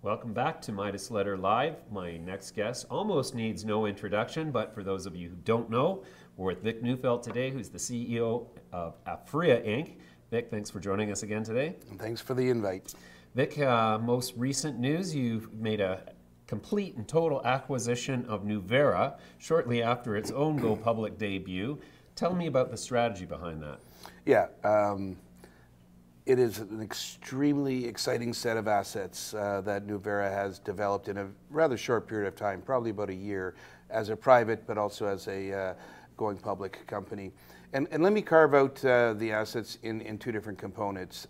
Welcome back to Midas Letter Live. My next guest almost needs no introduction, but for those of you who don't know, we're with Vic Neufeld today, who's the CEO of Aphria Inc. Vic, thanks for joining us again today. And thanks for the invite. Vic, most recent news, you've made a complete and total acquisition of Nuuvera shortly after its own go public debut. Tell me about the strategy behind that. Yeah, it is an extremely exciting set of assets that Nuuvera has developed in a rather short period of time, probably about a year, as a private but also as a going public company. And let me carve out the assets in two different components.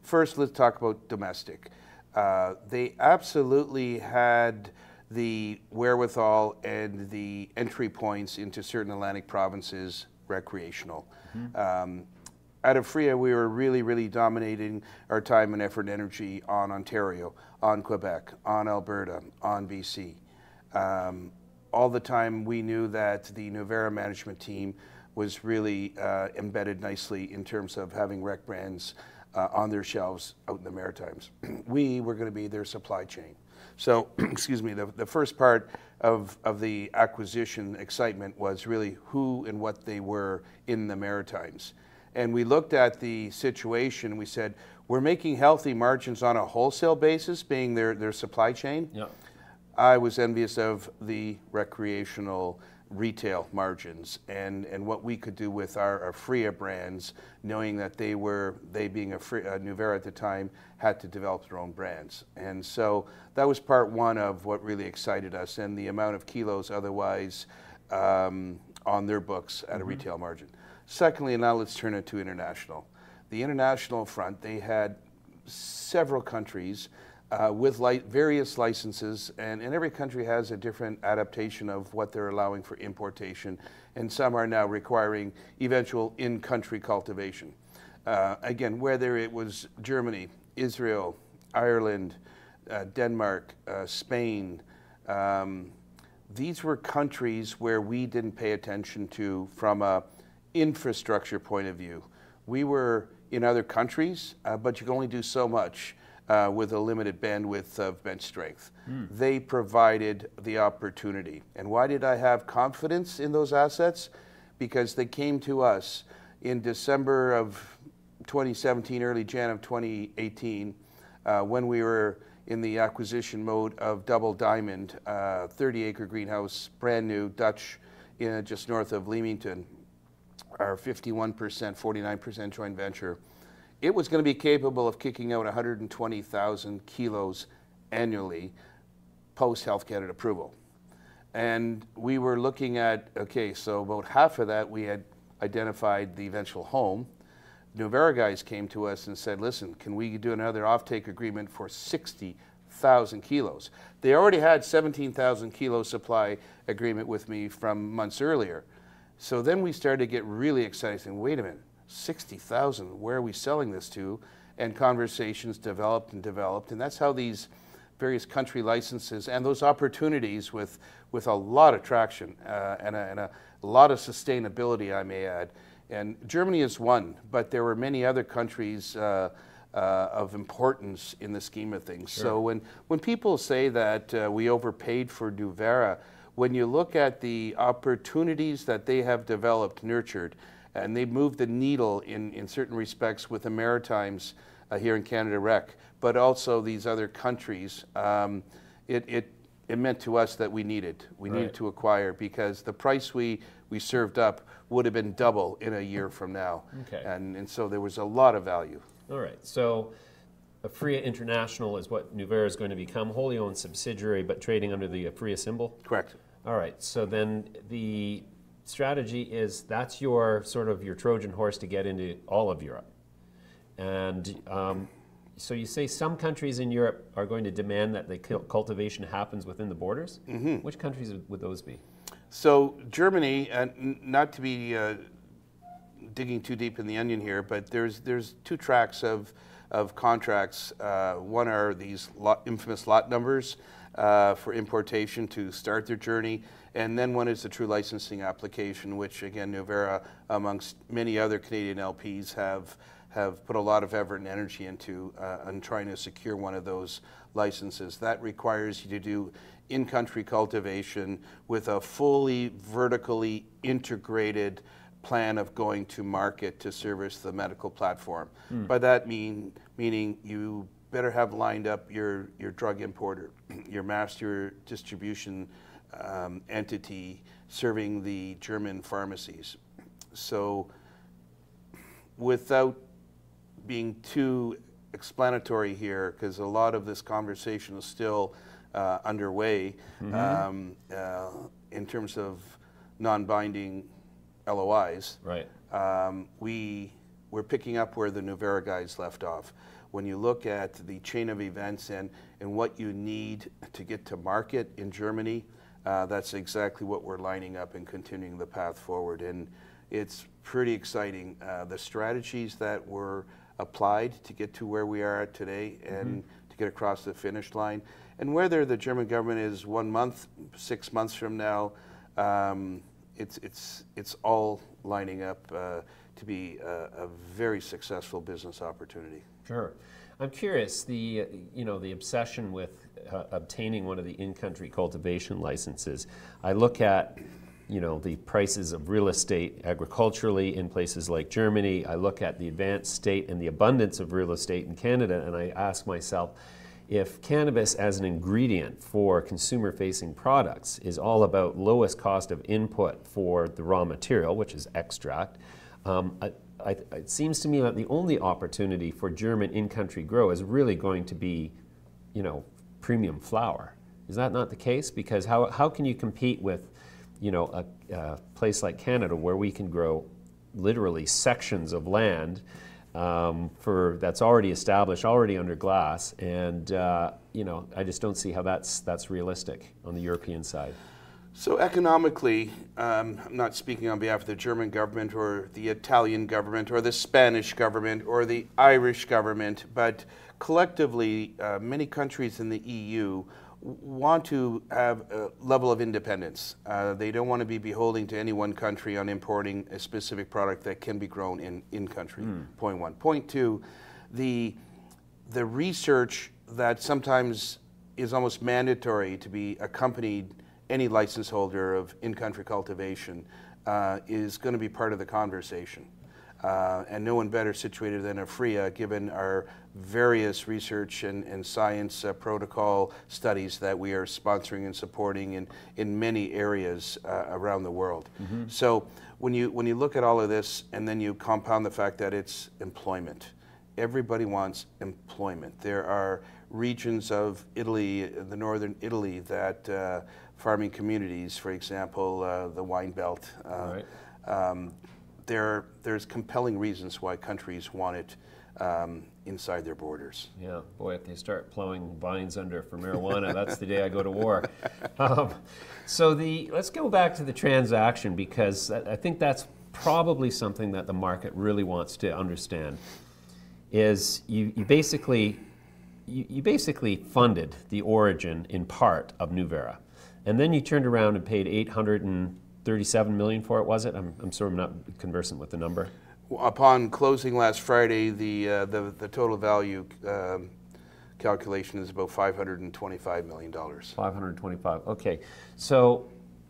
First, let's talk about domestic. They absolutely had the wherewithal and the entry points into certain Atlantic provinces recreational. At Aphria, we were really dominating our time and effort and energy on Ontario, on Quebec, on Alberta, on BC. All the time we knew that the Nuuvera management team was really embedded nicely in terms of having rec brands on their shelves out in the Maritimes. We were going to be their supply chain. So, excuse me, the first part of the acquisition excitement was really who and what they were in the Maritimes. And we looked at the situation, we said, we're making healthy margins on a wholesale basis, being their supply chain. Yeah. I was envious of the recreational retail margins and what we could do with our Aphria brands, knowing that they being Nuuvera at the time, had to develop their own brands. And so that was part one of what really excited us, and the amount of kilos otherwise on their books at a retail margin. Secondly, now let's turn it to international. The international front, they had several countries with various licenses, and every country has a different adaptation of what they're allowing for importation, and some are now requiring eventual in-country cultivation. Again, whether it was Germany, Israel, Ireland, Denmark, Spain, these were countries where we didn't pay attention to from a infrastructure point of view. We were in other countries, but you can only do so much with a limited bandwidth of bench strength. They provided the opportunity. And why did I have confidence in those assets? Because they came to us in December of 2017, early Jan of 2018, when we were in the acquisition mode of Double Diamond, 30-acre greenhouse, brand new, Dutch, just north of Leamington, our 51%, 49% joint venture. It was going to be capable of kicking out 120,000 kilos annually post Health Canada approval. And we were looking at, okay, so about half of that we had identified the eventual home. Nuuvera guys came to us and said, listen, can we do another offtake agreement for 60,000 kilos? They already had 17,000 kilo supply agreement with me from months earlier. So then we started to get really excited, saying, wait a minute, 60,000, where are we selling this to? And conversations developed, and that's how these various country licenses and those opportunities with a lot of traction and a lot of sustainability, I may add. And Germany is one, but there were many other countries of importance in the scheme of things. Sure. So when people say that we overpaid for Nuuvera, when you look at the opportunities that they have developed, nurtured, and they've moved the needle in certain respects with the Maritimes here in Canada Rec, but also these other countries, it meant to us that we needed to acquire, because the price we served up would have been double in a year from now. Okay. And so there was a lot of value. All right. So Aphria International is what Nuuvera is going to become, wholly owned subsidiary, but trading under the Aphria symbol? Correct. All right. So then the strategy is that's your sort of your Trojan horse to get into all of Europe. And so you say some countries in Europe are going to demand that the cultivation happens within the borders? Mm-hmm. Which countries would those be? So Germany, not to be digging too deep in the onion here, but there's two tracks of contracts. One are these infamous lot numbers for importation to start their journey, and then one is the true licensing application, which again Nuuvera, amongst many other Canadian LPs, have put a lot of effort and energy into on trying to secure one of those licenses. That requires you to do in-country cultivation with a fully vertically integrated plan of going to market to service the medical platform. By that meaning you better have lined up your drug importer, your master distribution entity serving the German pharmacies. So without being too explanatory here, because a lot of this conversation is still underway in terms of non-binding LOIs. Right. We're picking up where the Nuuvera guys left off. When you look at the chain of events and what you need to get to market in Germany, that's exactly what we're lining up and continuing the path forward. And it's pretty exciting. The strategies that were applied to get to where we are at today and to get across the finish line, and whether the German government is 1 month, 6 months from now, it's all lining up to be a very successful business opportunity. Sure. I'm curious, the obsession with obtaining one of the in-country cultivation licenses. I look at, the prices of real estate agriculturally in places like Germany. I look at the advanced state and the abundance of real estate in Canada, and I ask myself, if cannabis as an ingredient for consumer-facing products is all about lowest cost of input for the raw material, which is extract, it seems to me that the only opportunity for German in-country grow is really going to be, premium flower. Is that not the case? Because how can you compete with, a place like Canada where we can grow literally sections of land that's already established, already under glass, and I just don't see how that's realistic on the European side. So economically, I'm not speaking on behalf of the German government or the Italian government or the Spanish government or the Irish government, but collectively, many countries in the EU want to have a level of independence. They don't want to be beholden to any one country on importing a specific product that can be grown in country, point one. Point two, the research that sometimes is almost mandatory to be accompanied any license holder of in-country cultivation is going to be part of the conversation. And no one better situated than Aphria, given our various research and science protocol studies that we are sponsoring and supporting in many areas around the world. So when you look at all of this and then you compound the fact that it's employment, everybody wants employment. There are regions of Italy, the northern Italy, that farming communities, for example, the wine belt, there's compelling reasons why countries want it inside their borders. Yeah, boy, if they start plowing vines under for marijuana, that's the day I go to war. Let's go back to the transaction, because I think that's probably something that the market really wants to understand. Is you basically funded the origin in part of Nuuvera, and then you turned around and paid $837 million for it, was it? I'm sorry, I'm not conversant with the number. Upon closing last Friday, the total value calculation is about $525 million. 525. Okay. So,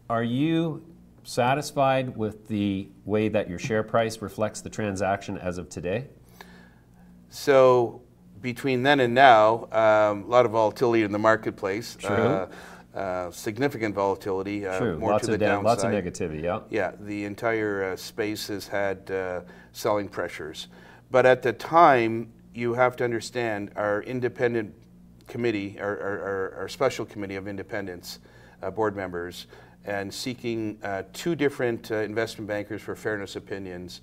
are you satisfied with the way that your share price reflects the transaction as of today? So, between then and now, a lot of volatility in the marketplace. True. Significant volatility, True. more Lots to the of down, downside. lots of negativity, yeah. Yeah, the entire space has had selling pressures. But at the time, you have to understand our independent committee, our special committee of independents, board members, and seeking two different investment bankers for fairness opinions,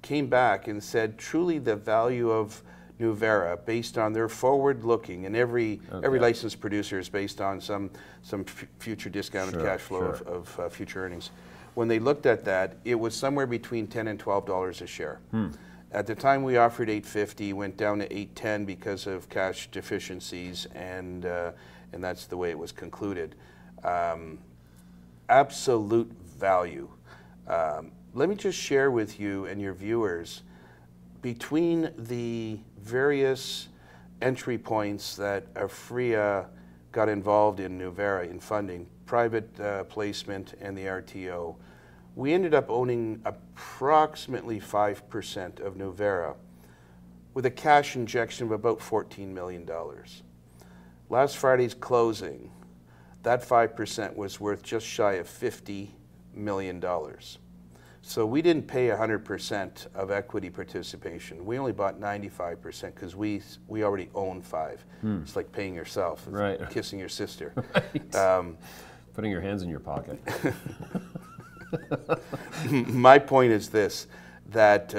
came back and said truly the value of Nuuvera, based on their forward-looking, and every licensed producer is based on some future discounted cash flow of future earnings. When they looked at that, it was somewhere between $10 and $12 a share. At the time we offered $8.50, went down to $8.10 because of cash deficiencies, and that's the way it was concluded. Absolute value. Let me just share with you and your viewers, between the various entry points that Aphria got involved in Nuuvera in funding, private placement and the RTO, we ended up owning approximately 5% of Nuuvera with a cash injection of about $14 million. Last Friday's closing, that 5% was worth just shy of $50 million. So we didn't pay 100% of equity participation. We only bought 95% because we already own 5. It's like paying yourself, it's right. Kissing your sister. Right. Putting your hands in your pocket. My point is this, that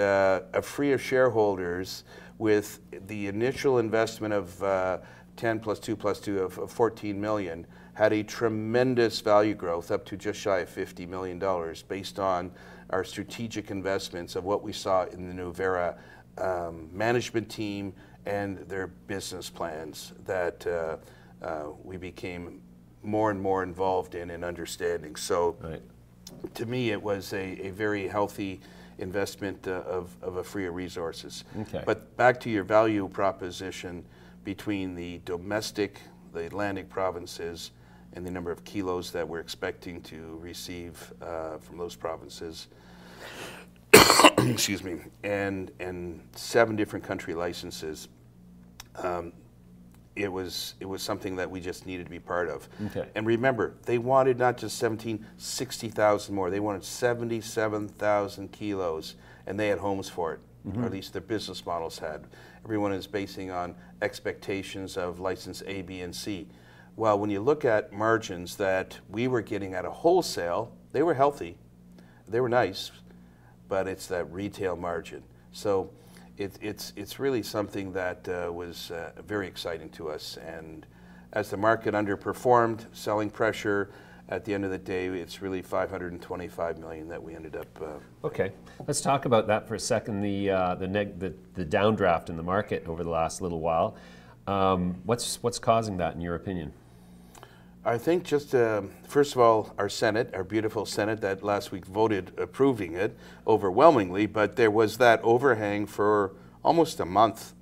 Aphria shareholders, with the initial investment of 10 plus 2 plus 2 of 14 million, had a tremendous value growth up to just shy of $50 million based on our strategic investments of what we saw in the Nuuvera management team and their business plans that we became more and more involved in and understanding. So right. To me, it was a very healthy investment of Aphria resources. Okay. But back to your value proposition between the domestic, the Atlantic provinces, and the number of kilos that we're expecting to receive from those provinces, excuse me, and 7 different country licenses, it was something that we just needed to be part of. Okay. And remember, they wanted not just 60,000 more, they wanted 77,000 kilos, and they had homes for it, or at least their business models had. Everyone is basing on expectations of license A, B, and C. Well, when you look at margins that we were getting at a wholesale, they were healthy, they were nice, but it's that retail margin. So it's really something that was very exciting to us. And as the market underperformed, selling pressure, at the end of the day, it's really 525 million that we ended up. Okay, let's talk about that for a second. The downdraft in the market over the last little while. What's causing that, in your opinion? I think just, first of all, our Senate, our beautiful Senate that last week voted approving it overwhelmingly, but there was that overhang for almost a month,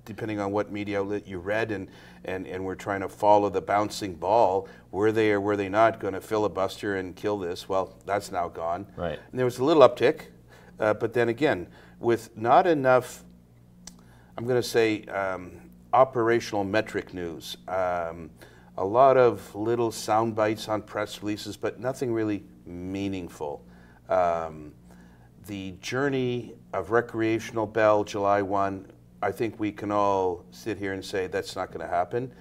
depending on what media outlet you read, and we're trying to follow the bouncing ball. Were they or were they not going to filibuster and kill this? Well, that's now gone. Right. And there was a little uptick, but then again, with not enough, I'm going to say, operational metric news. A lot of little sound bites on press releases, but nothing really meaningful. The journey of recreational Bell, July 1, I think we can all sit here and say that's not going to happen.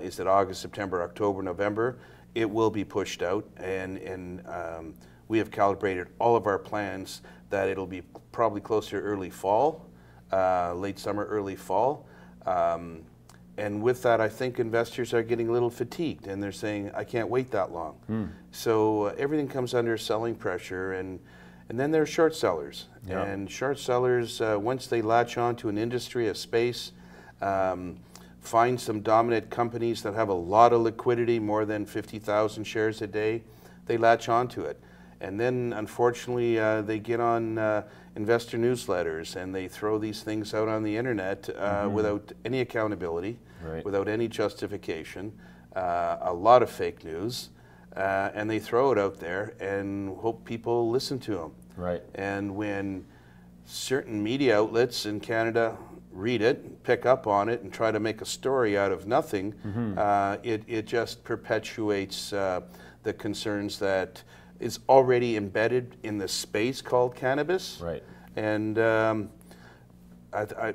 Is it August, September, October, November? It will be pushed out, and we have calibrated all of our plans that it'll be probably closer to early fall, late summer, early fall. And with that, I think investors are getting a little fatigued, and they're saying, I can't wait that long. So everything comes under selling pressure, and then there are short sellers. Yeah. And short sellers, once they latch on to an industry, a space, find some dominant companies that have a lot of liquidity, more than 50,000 shares a day, they latch on to it. And then, unfortunately, they get on investor newsletters and they throw these things out on the internet without any accountability, right. without any justification, a lot of fake news, and they throw it out there and hope people listen to them. Right. And when certain media outlets in Canada read it, pick up on it, and try to make a story out of nothing, it just perpetuates the concerns that is already embedded in the space called cannabis. Right. And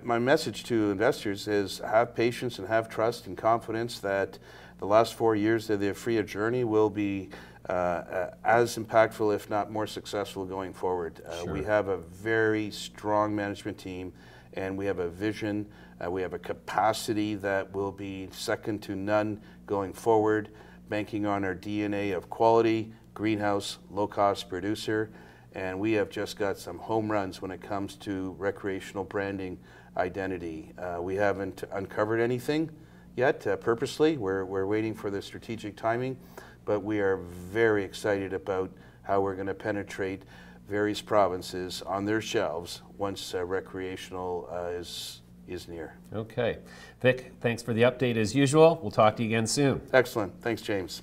my message to investors is have patience and have trust and confidence that the last 4 years of the Aphria journey will be as impactful, if not more successful, going forward. Sure. We have a very strong management team, and we have a vision. We have a capacity that will be second to none going forward, banking on our DNA of quality, greenhouse, low-cost producer, and we have just got some home runs when it comes to recreational branding identity. We haven't uncovered anything yet purposely. We're waiting for the strategic timing, but we are very excited about how we're going to penetrate various provinces on their shelves once recreational is near. Okay. Vic, thanks for the update as usual. We'll talk to you again soon. Excellent. Thanks, James.